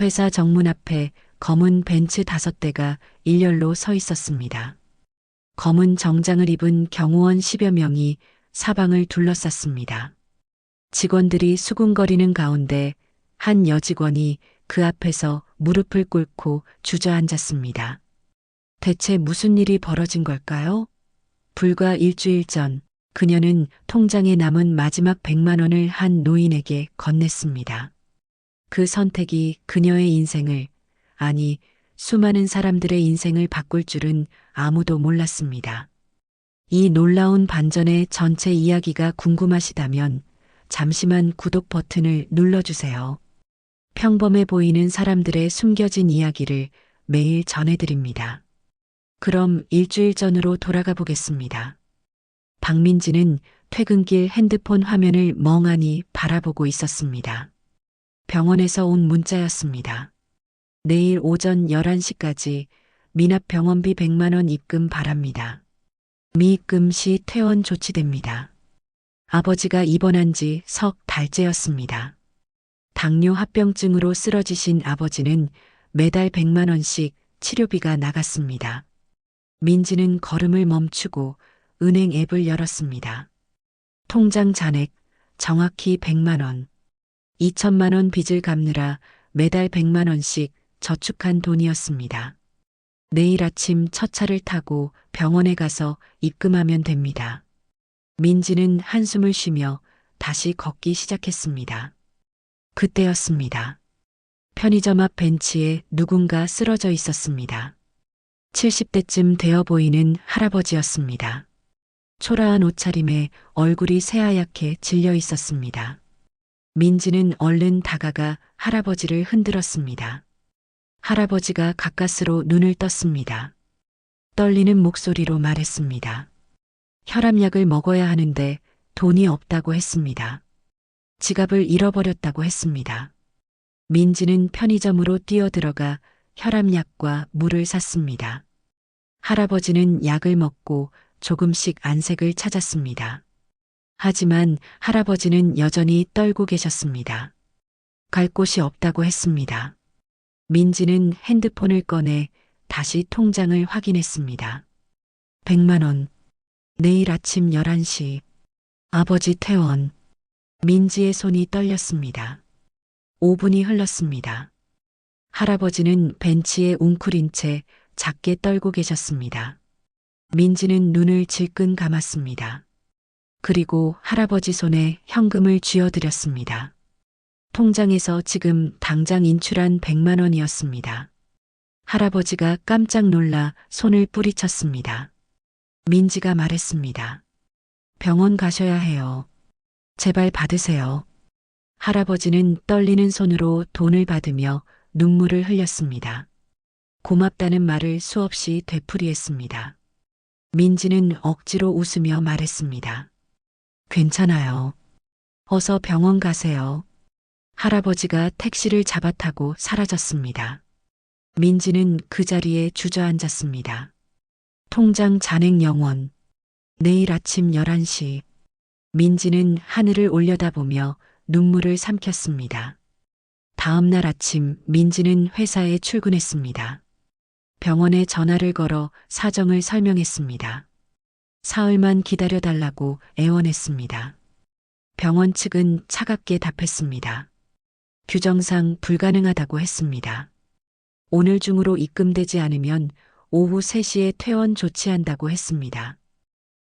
회사 정문 앞에 검은 벤츠 5대가 일렬로 서 있었습니다. 검은 정장을 입은 경호원 10여 명이 사방을 둘러쌌습니다. 직원들이 수군거리는 가운데 한 여직원이 그 앞에서 무릎을 꿇고 주저앉았습니다. 대체 무슨 일이 벌어진 걸까요? 불과 일주일 전 그녀는 통장에 남은 마지막 100만 원을 한 노인에게 건넸습니다. 그 선택이 그녀의 인생을, 아니, 수많은 사람들의 인생을 바꿀 줄은 아무도 몰랐습니다. 이 놀라운 반전의 전체 이야기가 궁금하시다면 잠시만 구독 버튼을 눌러주세요. 평범해 보이는 사람들의 숨겨진 이야기를 매일 전해드립니다. 그럼 일주일 전으로 돌아가 보겠습니다. 박민지는 퇴근길 핸드폰 화면을 멍하니 바라보고 있었습니다. 병원에서 온 문자였습니다. 내일 오전 11시까지 미납병원비 100만 원 입금 바랍니다. 미입금 시 퇴원 조치됩니다. 아버지가 입원한 지 석 달째였습니다. 당뇨 합병증으로 쓰러지신 아버지는 매달 100만 원씩 치료비가 나갔습니다. 민지는 걸음을 멈추고 은행 앱을 열었습니다. 통장 잔액 정확히 100만 원. 2천만 원 빚을 갚느라 매달 100만 원씩 저축한 돈이었습니다. 내일 아침 첫 차를 타고 병원에 가서 입금하면 됩니다. 민지는 한숨을 쉬며 다시 걷기 시작했습니다. 그때였습니다. 편의점 앞 벤치에 누군가 쓰러져 있었습니다. 70대쯤 되어 보이는 할아버지였습니다. 초라한 옷차림에 얼굴이 새하얗게 질려 있었습니다. 민지는 얼른 다가가 할아버지를 흔들었습니다. 할아버지가 가까스로 눈을 떴습니다. 떨리는 목소리로 말했습니다. 혈압약을 먹어야 하는데 돈이 없다고 했습니다. 지갑을 잃어버렸다고 했습니다. 민지는 편의점으로 뛰어들어가 혈압약과 물을 샀습니다. 할아버지는 약을 먹고 조금씩 안색을 찾았습니다. 하지만 할아버지는 여전히 떨고 계셨습니다. 갈 곳이 없다고 했습니다. 민지는 핸드폰을 꺼내 다시 통장을 확인했습니다. 100만 원. 내일 아침 11시. 아버지 퇴원. 민지의 손이 떨렸습니다. 5분이 흘렀습니다. 할아버지는 벤치에 웅크린 채 작게 떨고 계셨습니다. 민지는 눈을 질끈 감았습니다. 그리고 할아버지 손에 현금을 쥐어드렸습니다. 통장에서 지금 당장 인출한 100만 원이었습니다. 할아버지가 깜짝 놀라 손을 뿌리쳤습니다. 민지가 말했습니다. 병원 가셔야 해요. 제발 받으세요. 할아버지는 떨리는 손으로 돈을 받으며 눈물을 흘렸습니다. 고맙다는 말을 수없이 되풀이했습니다. 민지는 억지로 웃으며 말했습니다. 괜찮아요. 어서 병원 가세요. 할아버지가 택시를 잡아타고 사라졌습니다. 민지는 그 자리에 주저앉았습니다. 통장 잔액 0원. 내일 아침 11시. 민지는 하늘을 올려다보며 눈물을 삼켰습니다. 다음 날 아침 민지는 회사에 출근했습니다. 병원에 전화를 걸어 사정을 설명했습니다. 사흘만 기다려달라고 애원했습니다. 병원 측은 차갑게 답했습니다. 규정상 불가능하다고 했습니다. 오늘 중으로 입금되지 않으면 오후 3시에 퇴원 조치한다고 했습니다.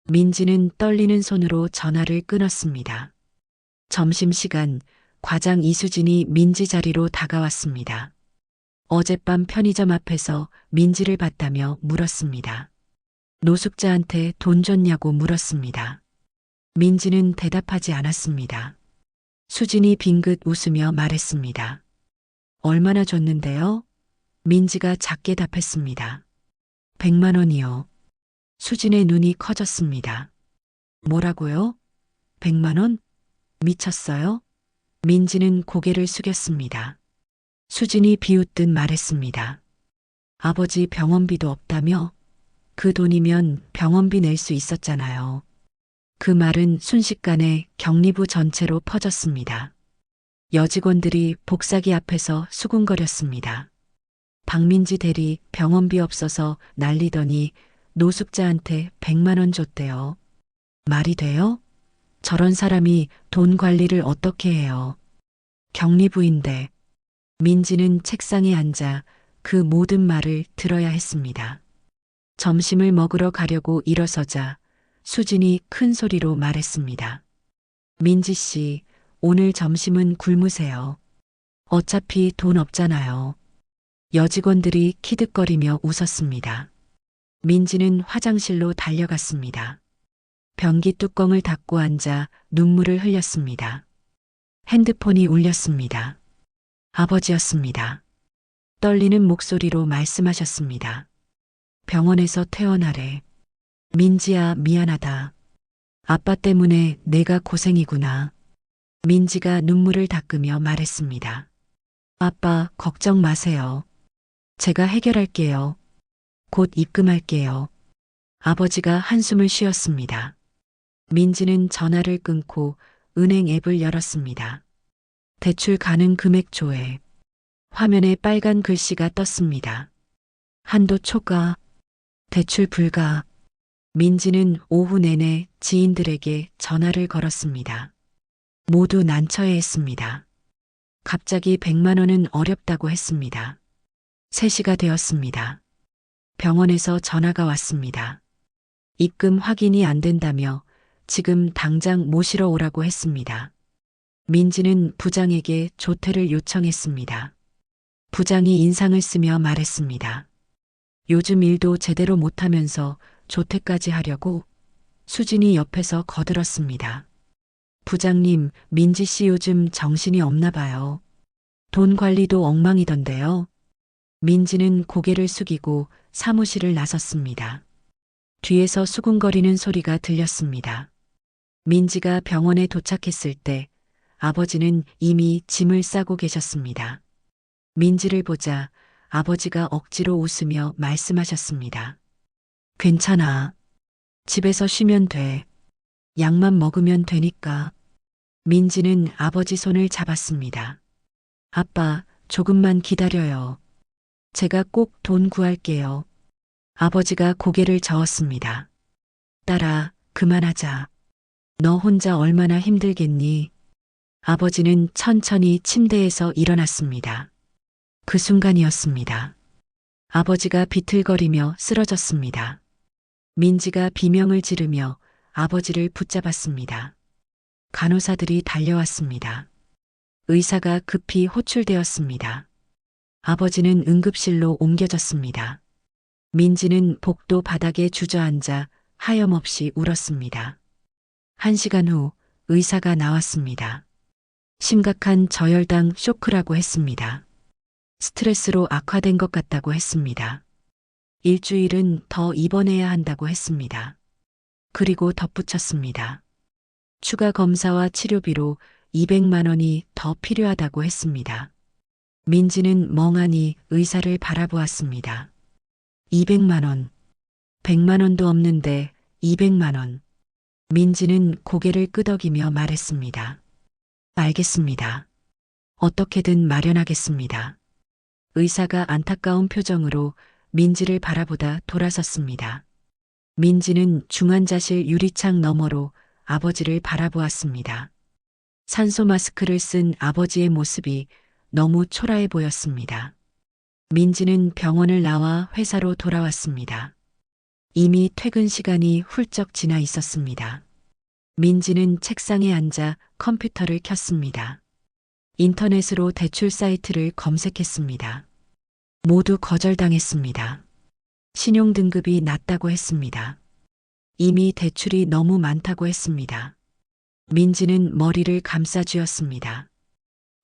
민지는 떨리는 손으로 전화를 끊었습니다. 점심시간 과장 이수진이 민지 자리로 다가왔습니다. 어젯밤 편의점 앞에서 민지를 봤다며 물었습니다. 노숙자한테 돈 줬냐고 물었습니다. 민지는 대답하지 않았습니다. 수진이 빙긋 웃으며 말했습니다. 얼마나 줬는데요? 민지가 작게 답했습니다. 100만 원이요. 수진의 눈이 커졌습니다. 뭐라고요? 100만 원? 미쳤어요? 민지는 고개를 숙였습니다. 수진이 비웃듯 말했습니다. 아버지 병원비도 없다며? 그 돈이면 병원비 낼 수 있었잖아요. 그 말은 순식간에 격리부 전체로 퍼졌습니다. 여직원들이 복사기 앞에서 수군거렸습니다. 박민지 대리 병원비 없어서 난리더니 노숙자한테 100만 원 줬대요. 말이 돼요? 저런 사람이 돈 관리를 어떻게 해요? 격리부인데. 민지는 책상에 앉아 그 모든 말을 들어야 했습니다. 점심을 먹으러 가려고 일어서자 수진이 큰 소리로 말했습니다. 민지 씨, 오늘 점심은 굶으세요. 어차피 돈 없잖아요. 여직원들이 키득거리며 웃었습니다. 민지는 화장실로 달려갔습니다. 변기 뚜껑을 닫고 앉아 눈물을 흘렸습니다. 핸드폰이 울렸습니다. 아버지였습니다. 떨리는 목소리로 말씀하셨습니다. 병원에서 퇴원하래. 민지야, 미안하다. 아빠 때문에 내가 고생이구나. 민지가 눈물을 닦으며 말했습니다. 아빠, 걱정 마세요. 제가 해결할게요. 곧 입금할게요. 아버지가 한숨을 쉬었습니다. 민지는 전화를 끊고 은행 앱을 열었습니다. 대출 가능 금액 조회. 화면에 빨간 글씨가 떴습니다. 한도 초과. 대출 불가. 민지는 오후 내내 지인들에게 전화를 걸었습니다. 모두 난처해했습니다. 갑자기 100만 원은 어렵다고 했습니다. 3시가 되었습니다. 병원에서 전화가 왔습니다. 입금 확인이 안 된다며 지금 당장 모시러 오라고 했습니다. 민지는 부장에게 조퇴를 요청했습니다. 부장이 인상을 쓰며 말했습니다. 요즘 일도 제대로 못하면서 조퇴까지 하려고. 수진이 옆에서 거들었습니다. 부장님, 민지 씨 요즘 정신이 없나 봐요. 돈 관리도 엉망이던데요. 민지는 고개를 숙이고 사무실을 나섰습니다. 뒤에서 수군거리는 소리가 들렸습니다. 민지가 병원에 도착했을 때 아버지는 이미 짐을 싸고 계셨습니다. 민지를 보자 아버지가 억지로 웃으며 말씀하셨습니다. 괜찮아. 집에서 쉬면 돼. 약만 먹으면 되니까. 민지는 아버지 손을 잡았습니다. 아빠, 조금만 기다려요. 제가 꼭 돈 구할게요. 아버지가 고개를 저었습니다. 딸아, 그만하자. 너 혼자 얼마나 힘들겠니? 아버지는 천천히 침대에서 일어났습니다. 그 순간이었습니다. 아버지가 비틀거리며 쓰러졌습니다. 민지가 비명을 지르며 아버지를 붙잡았습니다. 간호사들이 달려왔습니다. 의사가 급히 호출되었습니다. 아버지는 응급실로 옮겨졌습니다. 민지는 복도 바닥에 주저앉아 하염없이 울었습니다. 1시간 후 의사가 나왔습니다. 심각한 저혈당 쇼크라고 했습니다. 스트레스로 악화된 것 같다고 했습니다. 일주일은 더 입원해야 한다고 했습니다. 그리고 덧붙였습니다. 추가 검사와 치료비로 200만 원이 더 필요하다고 했습니다. 민지는 멍하니 의사를 바라보았습니다. 200만 원. 100만 원도 없는데 200만 원. 민지는 고개를 끄덕이며 말했습니다. 알겠습니다. 어떻게든 마련하겠습니다. 의사가 안타까운 표정으로 민지를 바라보다 돌아섰습니다. 민지는 중환자실 유리창 너머로 아버지를 바라보았습니다. 산소 마스크를 쓴 아버지의 모습이 너무 초라해 보였습니다. 민지는 병원을 나와 회사로 돌아왔습니다. 이미 퇴근 시간이 훌쩍 지나 있었습니다. 민지는 책상에 앉아 컴퓨터를 켰습니다. 인터넷으로 대출 사이트를 검색했습니다. 모두 거절당했습니다. 신용등급이 낮다고 했습니다. 이미 대출이 너무 많다고 했습니다. 민지는 머리를 감싸쥐었습니다.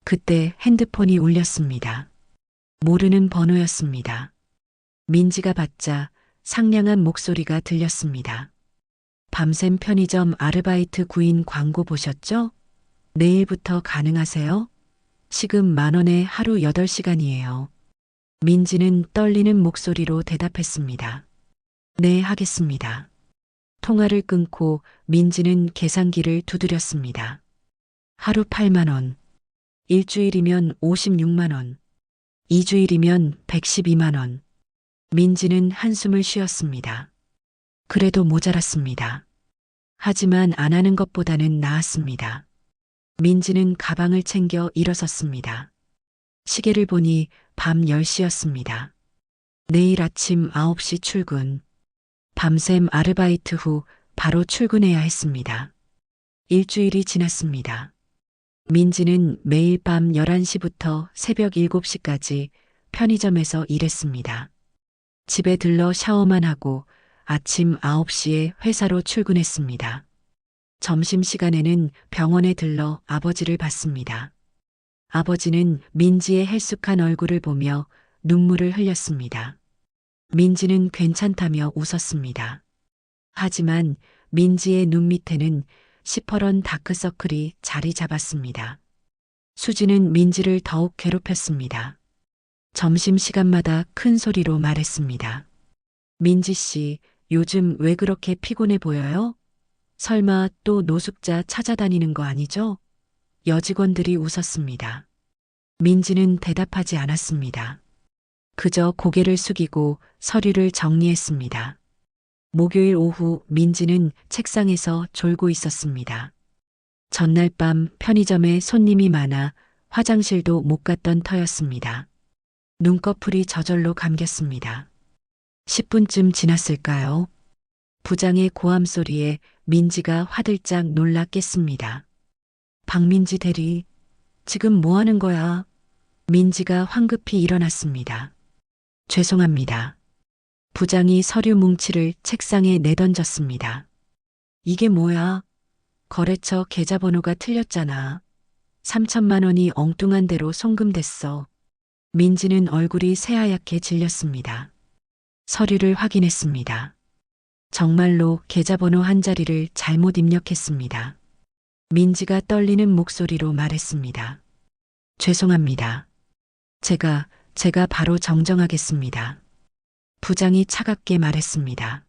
그때 핸드폰이 울렸습니다. 모르는 번호였습니다. 민지가 받자 상냥한 목소리가 들렸습니다. 밤샘 편의점 아르바이트 구인 광고 보셨죠? 내일부터 가능하세요? 시급 10,000원에 하루 8시간이에요. 민지는 떨리는 목소리로 대답했습니다. 네, 하겠습니다. 통화를 끊고 민지는 계산기를 두드렸습니다. 하루 8만 원. 일주일이면 56만 원, 2주일이면 112만 원. 민지는 한숨을 쉬었습니다. 그래도 모자랐습니다. 하지만 안 하는 것보다는 나았습니다. 민지는 가방을 챙겨 일어섰습니다. 시계를 보니 밤 10시였습니다. 내일 아침 9시 출근. 밤샘 아르바이트 후 바로 출근해야 했습니다. 일주일이 지났습니다. 민지는 매일 밤 11시부터 새벽 7시까지 편의점에서 일했습니다. 집에 들러 샤워만 하고 아침 9시에 회사로 출근했습니다. 점심시간에는 병원에 들러 아버지를 봤습니다. 아버지는 민지의 헬쑥한 얼굴을 보며 눈물을 흘렸습니다. 민지는 괜찮다며 웃었습니다. 하지만 민지의 눈 밑에는 시퍼런 다크서클이 자리 잡았습니다. 수지는 민지를 더욱 괴롭혔습니다. 점심시간마다 큰 소리로 말했습니다. 민지 씨, 요즘 왜 그렇게 피곤해 보여요? 설마 또 노숙자 찾아다니는 거 아니죠? 여직원들이 웃었습니다. 민지는 대답하지 않았습니다. 그저 고개를 숙이고 서류를 정리했습니다. 목요일 오후 민지는 책상에서 졸고 있었습니다. 전날 밤 편의점에 손님이 많아 화장실도 못 갔던 터였습니다. 눈꺼풀이 저절로 감겼습니다. 10분쯤 지났을까요? 부장의 고함 소리에 민지가 화들짝 놀라 깼습니다. 박민지 대리, 지금 뭐 하는 거야? 민지가 황급히 일어났습니다. 죄송합니다. 부장이 서류 뭉치를 책상에 내던졌습니다. 이게 뭐야? 거래처 계좌번호가 틀렸잖아. 3천만 원이 엉뚱한 대로 송금됐어. 민지는 얼굴이 새하얗게 질렸습니다. 서류를 확인했습니다. 정말로 계좌번호 한 자리를 잘못 입력했습니다. 민지가 떨리는 목소리로 말했습니다. 죄송합니다. 제가 바로 정정하겠습니다. 부장이 차갑게 말했습니다.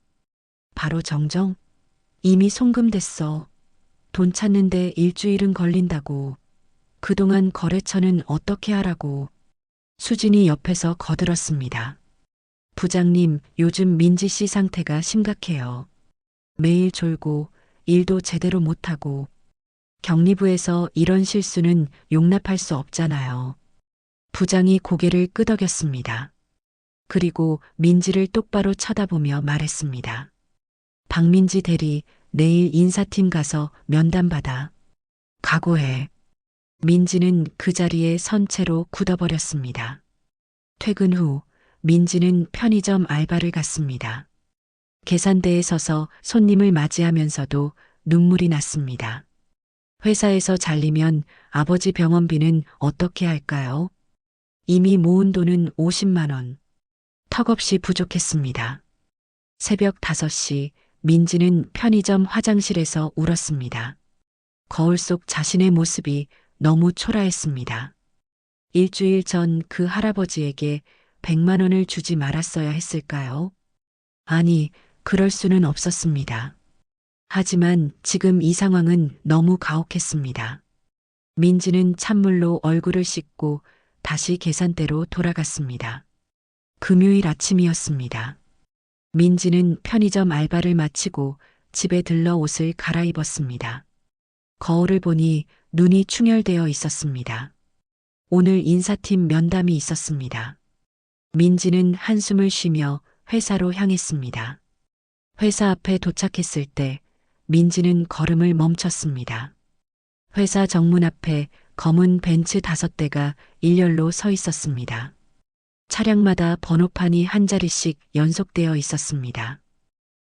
바로 정정? 이미 송금됐어. 돈 찾는데 일주일은 걸린다고. 그동안 거래처는 어떻게 하라고. 수진이 옆에서 거들었습니다. 부장님, 요즘 민지 씨 상태가 심각해요. 매일 졸고 일도 제대로 못하고 격리부에서 이런 실수는 용납할 수 없잖아요. 부장이 고개를 끄덕였습니다. 그리고 민지를 똑바로 쳐다보며 말했습니다. 박민지 대리, 내일 인사팀 가서 면담 받아. 각오해. 민지는 그 자리에 선 채로 굳어버렸습니다. 퇴근 후 민지는 편의점 알바를 갔습니다. 계산대에 서서 손님을 맞이하면서도 눈물이 났습니다. 회사에서 잘리면 아버지 병원비는 어떻게 할까요? 이미 모은 돈은 50만 원. 턱없이 부족했습니다. 새벽 5시 민지는 편의점 화장실에서 울었습니다. 거울 속 자신의 모습이 너무 초라했습니다. 일주일 전 그 할아버지에게 100만 원을 주지 말았어야 했을까요? 아니, 그럴 수는 없었습니다. 하지만 지금 이 상황은 너무 가혹했습니다. 민지는 찬물로 얼굴을 씻고 다시 계산대로 돌아갔습니다. 금요일 아침이었습니다. 민지는 편의점 알바를 마치고 집에 들러 옷을 갈아입었습니다. 거울을 보니 눈이 충혈되어 있었습니다. 오늘 인사팀 면담이 있었습니다. 민지는 한숨을 쉬며 회사로 향했습니다. 회사 앞에 도착했을 때 민지는 걸음을 멈췄습니다. 회사 정문 앞에 검은 벤츠 5대가 일렬로 서 있었습니다. 차량마다 번호판이 한 자리씩 연속되어 있었습니다.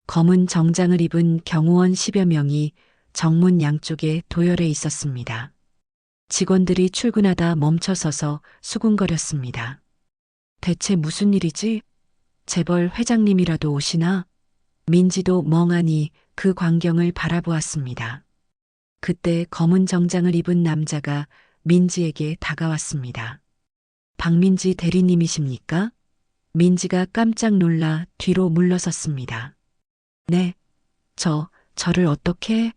검은 정장을 입은 경호원 10여 명이 정문 양쪽에 도열해 있었습니다. 직원들이 출근하다 멈춰서서 수군거렸습니다. 대체 무슨 일이지? 재벌 회장님이라도 오시나? 민지도 멍하니 그 광경을 바라보았습니다. 그때 검은 정장을 입은 남자가 민지에게 다가왔습니다. 박민지 대리님이십니까? 민지가 깜짝 놀라 뒤로 물러섰습니다. 네, 저를 어떻게?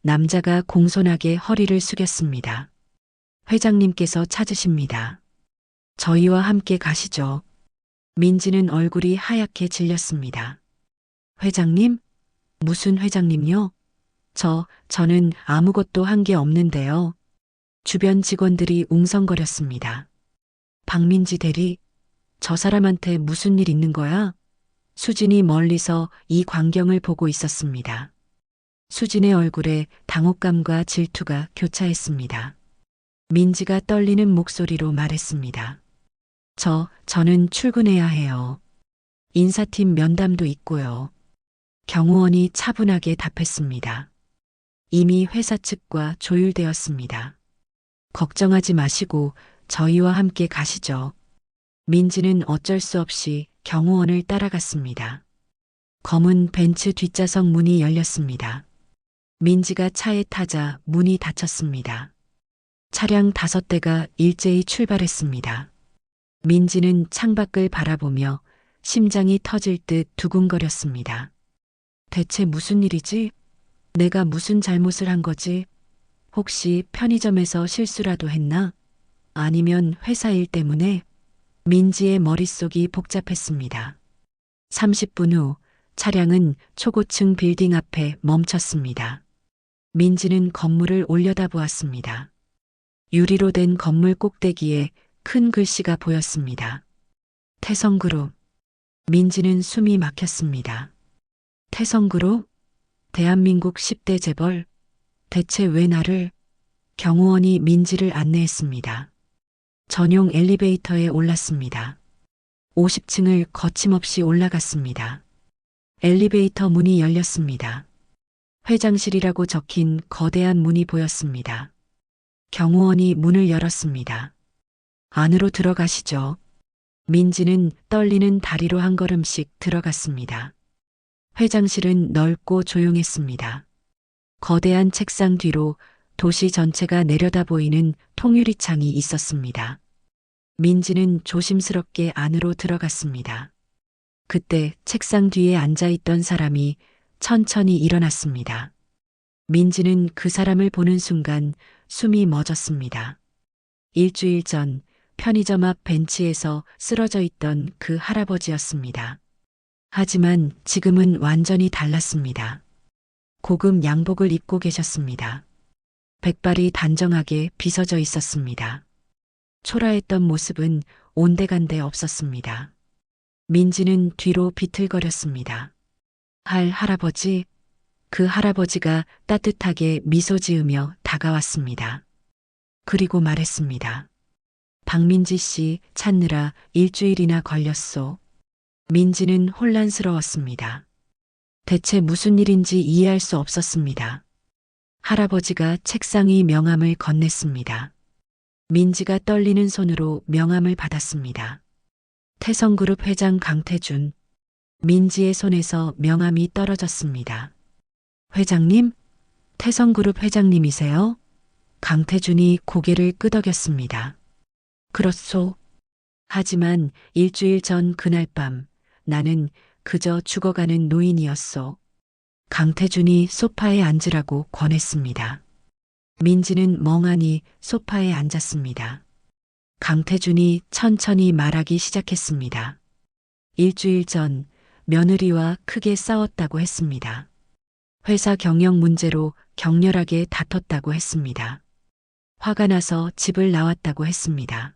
남자가 공손하게 허리를 숙였습니다. 회장님께서 찾으십니다. 저희와 함께 가시죠. 민지는 얼굴이 하얗게 질렸습니다. 회장님? 무슨 회장님요? 저는 아무것도 한 게 없는데요. 주변 직원들이 웅성거렸습니다. 박민지 대리, 저 사람한테 무슨 일 있는 거야? 수진이 멀리서 이 광경을 보고 있었습니다. 수진의 얼굴에 당혹감과 질투가 교차했습니다. 민지가 떨리는 목소리로 말했습니다. 저는 출근해야 해요. 인사팀 면담도 있고요. 경호원이 차분하게 답했습니다. 이미 회사 측과 조율되었습니다. 걱정하지 마시고 저희와 함께 가시죠. 민지는 어쩔 수 없이 경호원을 따라갔습니다. 검은 벤츠 뒷좌석 문이 열렸습니다. 민지가 차에 타자 문이 닫혔습니다. 차량 5대가 일제히 출발했습니다. 민지는 창밖을 바라보며 심장이 터질 듯 두근거렸습니다. 대체 무슨 일이지? 내가 무슨 잘못을 한 거지? 혹시 편의점에서 실수라도 했나? 아니면 회사 일 때문에? 민지의 머릿속이 복잡했습니다. 30분 후 차량은 초고층 빌딩 앞에 멈췄습니다. 민지는 건물을 올려다보았습니다. 유리로 된 건물 꼭대기에 큰 글씨가 보였습니다. 태성그룹. 민지는 숨이 막혔습니다. 태성그룹? 대한민국 10대 재벌? 대체 왜 나를? 경호원이 민지를 안내했습니다. 전용 엘리베이터에 올랐습니다. 50층을 거침없이 올라갔습니다. 엘리베이터 문이 열렸습니다. 회장실이라고 적힌 거대한 문이 보였습니다. 경호원이 문을 열었습니다. 안으로 들어가시죠. 민지는 떨리는 다리로 한 걸음씩 들어갔습니다. 회장실은 넓고 조용했습니다. 거대한 책상 뒤로 도시 전체가 내려다 보이는 통유리 창이 있었습니다. 민지는 조심스럽게 안으로 들어갔습니다. 그때 책상 뒤에 앉아있던 사람이 천천히 일어났습니다. 민지는 그 사람을 보는 순간 숨이 멎었습니다. 일주일 전 편의점 앞 벤치에서 쓰러져 있던 그 할아버지였습니다. 하지만 지금은 완전히 달랐습니다. 고급 양복을 입고 계셨습니다. 백발이 단정하게 빗어져 있었습니다. 초라했던 모습은 온데간데 없었습니다. 민지는 뒤로 비틀거렸습니다. 할아버지, 그 할아버지가 따뜻하게 미소 지으며 다가왔습니다. 그리고 말했습니다. 박민지 씨 찾느라 일주일이나 걸렸소. 민지는 혼란스러웠습니다. 대체 무슨 일인지 이해할 수 없었습니다. 할아버지가 책상 위 명함을 건넸습니다. 민지가 떨리는 손으로 명함을 받았습니다. 태성그룹 회장 강태준. 민지의 손에서 명함이 떨어졌습니다. 회장님? 태성그룹 회장님이세요? 강태준이 고개를 끄덕였습니다. 그렇소. 하지만 일주일 전 그날 밤 나는 그저 죽어가는 노인이었소. 강태준이 소파에 앉으라고 권했습니다. 민지는 멍하니 소파에 앉았습니다. 강태준이 천천히 말하기 시작했습니다. 일주일 전 며느리와 크게 싸웠다고 했습니다. 회사 경영 문제로 격렬하게 다퉜다고 했습니다. 화가 나서 집을 나왔다고 했습니다.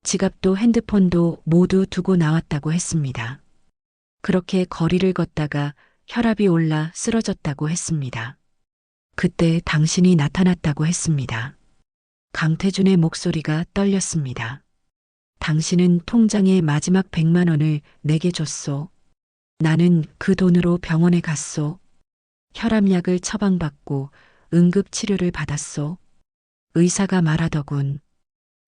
지갑도 핸드폰도 모두 두고 나왔다고 했습니다. 그렇게 거리를 걷다가 혈압이 올라 쓰러졌다고 했습니다. 그때 당신이 나타났다고 했습니다. 강태준의 목소리가 떨렸습니다. 당신은 통장에 마지막 100만 원을 내게 줬소. 나는 그 돈으로 병원에 갔소. 혈압약을 처방받고 응급치료를 받았소. 의사가 말하더군.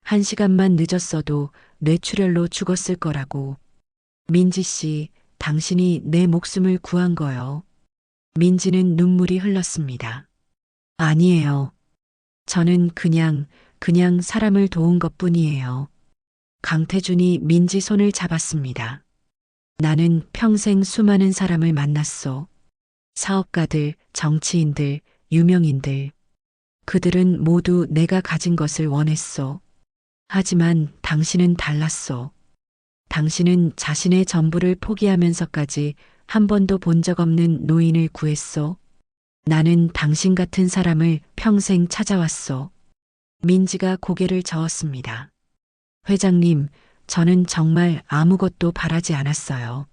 1시간만 늦었어도 뇌출혈로 죽었을 거라고. 민지 씨, 당신이 내 목숨을 구한 거요. 민지는 눈물이 흘렀습니다. 아니에요. 저는 그냥 사람을 도운 것뿐이에요. 강태준이 민지 손을 잡았습니다. 나는 평생 수많은 사람을 만났소. 사업가들, 정치인들, 유명인들. 그들은 모두 내가 가진 것을 원했소. 하지만 당신은 달랐소. 당신은 자신의 전부를 포기하면서까지 한 번도 본 적 없는 노인을 구했소. 나는 당신 같은 사람을 평생 찾아왔소. 민지가 고개를 저었습니다. 회장님, 저는 정말 아무것도 바라지 않았어요.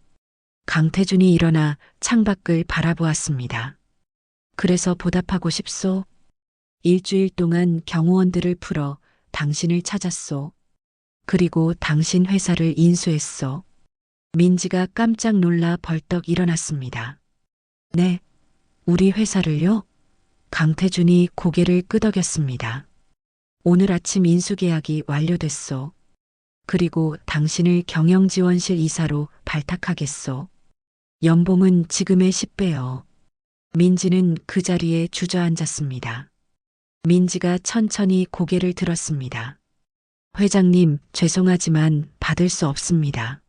강태준이 일어나 창밖을 바라보았습니다. 그래서 보답하고 싶소. 일주일 동안 경호원들을 풀어 당신을 찾았소. 그리고 당신 회사를 인수했소. 민지가 깜짝 놀라 벌떡 일어났습니다. 네, 우리 회사를요? 강태준이 고개를 끄덕였습니다. 오늘 아침 인수계약이 완료됐소. 그리고 당신을 경영지원실 이사로 발탁하겠소. 연봉은 지금의 10배요. 민지는 그 자리에 주저앉았습니다. 민지가 천천히 고개를 들었습니다. 회장님, 죄송하지만 받을 수 없습니다.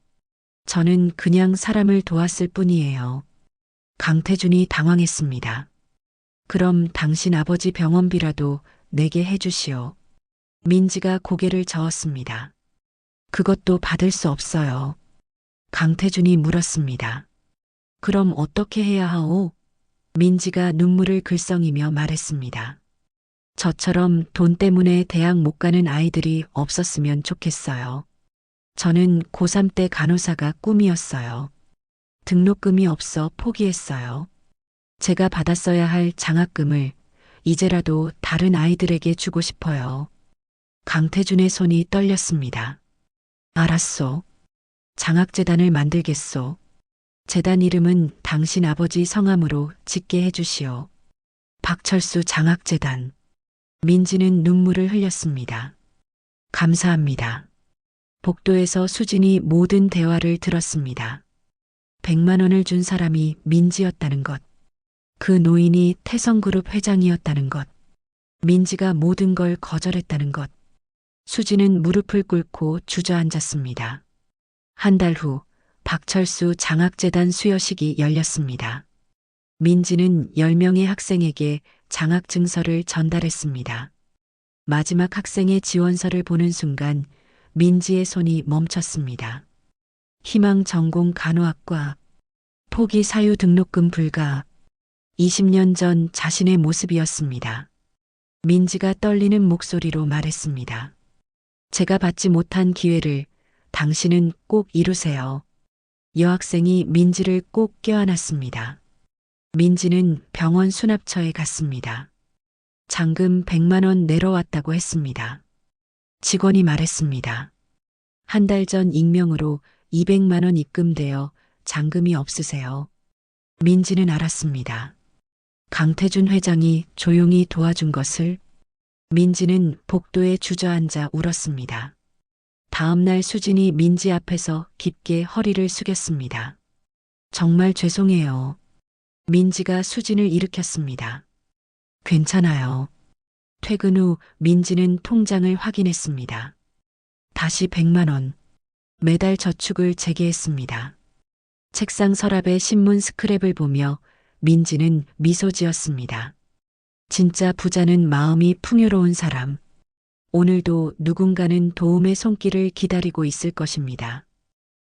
저는 그냥 사람을 도왔을 뿐이에요. 강태준이 당황했습니다. 그럼 당신 아버지 병원비라도 내게 해주시오. 민지가 고개를 저었습니다. 그것도 받을 수 없어요. 강태준이 물었습니다. 그럼 어떻게 해야 하오? 민지가 눈물을 글썽이며 말했습니다. 저처럼 돈 때문에 대학 못 가는 아이들이 없었으면 좋겠어요. 저는 고3 때 간호사가 꿈이었어요. 등록금이 없어 포기했어요. 제가 받았어야 할 장학금을 이제라도 다른 아이들에게 주고 싶어요. 강태준의 손이 떨렸습니다. 알았소. 장학재단을 만들겠소. 재단 이름은 당신 아버지 성함으로 짓게 해주시오. 박철수 장학재단. 민지는 눈물을 흘렸습니다. 감사합니다. 복도에서 수진이 모든 대화를 들었습니다. 100만 원을 준 사람이 민지였다는 것. 그 노인이 태성그룹 회장이었다는 것. 민지가 모든 걸 거절했다는 것. 수진은 무릎을 꿇고 주저앉았습니다. 한 달 후 박철수 장학재단 수여식이 열렸습니다. 민지는 10명의 학생에게 장학증서를 전달했습니다. 마지막 학생의 지원서를 보는 순간 민지의 손이 멈췄습니다. 희망 전공 간호학과, 포기 사유 등록금 불가. 20년 전 자신의 모습이었습니다. 민지가 떨리는 목소리로 말했습니다. 제가 받지 못한 기회를 당신은 꼭 이루세요. 여학생이 민지를 꼭 껴안았습니다. 민지는 병원 수납처에 갔습니다. 잔금 100만 원 내러왔다고 했습니다. 직원이 말했습니다. 한 달 전 익명으로 200만 원 입금되어 잔금이 없으세요. 민지는 알았습니다. 강태준 회장이 조용히 도와준 것을. 민지는 복도에 주저앉아 울었습니다. 다음 날 수진이 민지 앞에서 깊게 허리를 숙였습니다. 정말 죄송해요. 민지가 수진을 일으켰습니다. 괜찮아요. 퇴근 후 민지는 통장을 확인했습니다. 다시 100만 원. 매달 저축을 재개했습니다. 책상 서랍에 신문 스크랩을 보며 민지는 미소 지었습니다. 진짜 부자는 마음이 풍요로운 사람. 오늘도 누군가는 도움의 손길을 기다리고 있을 것입니다.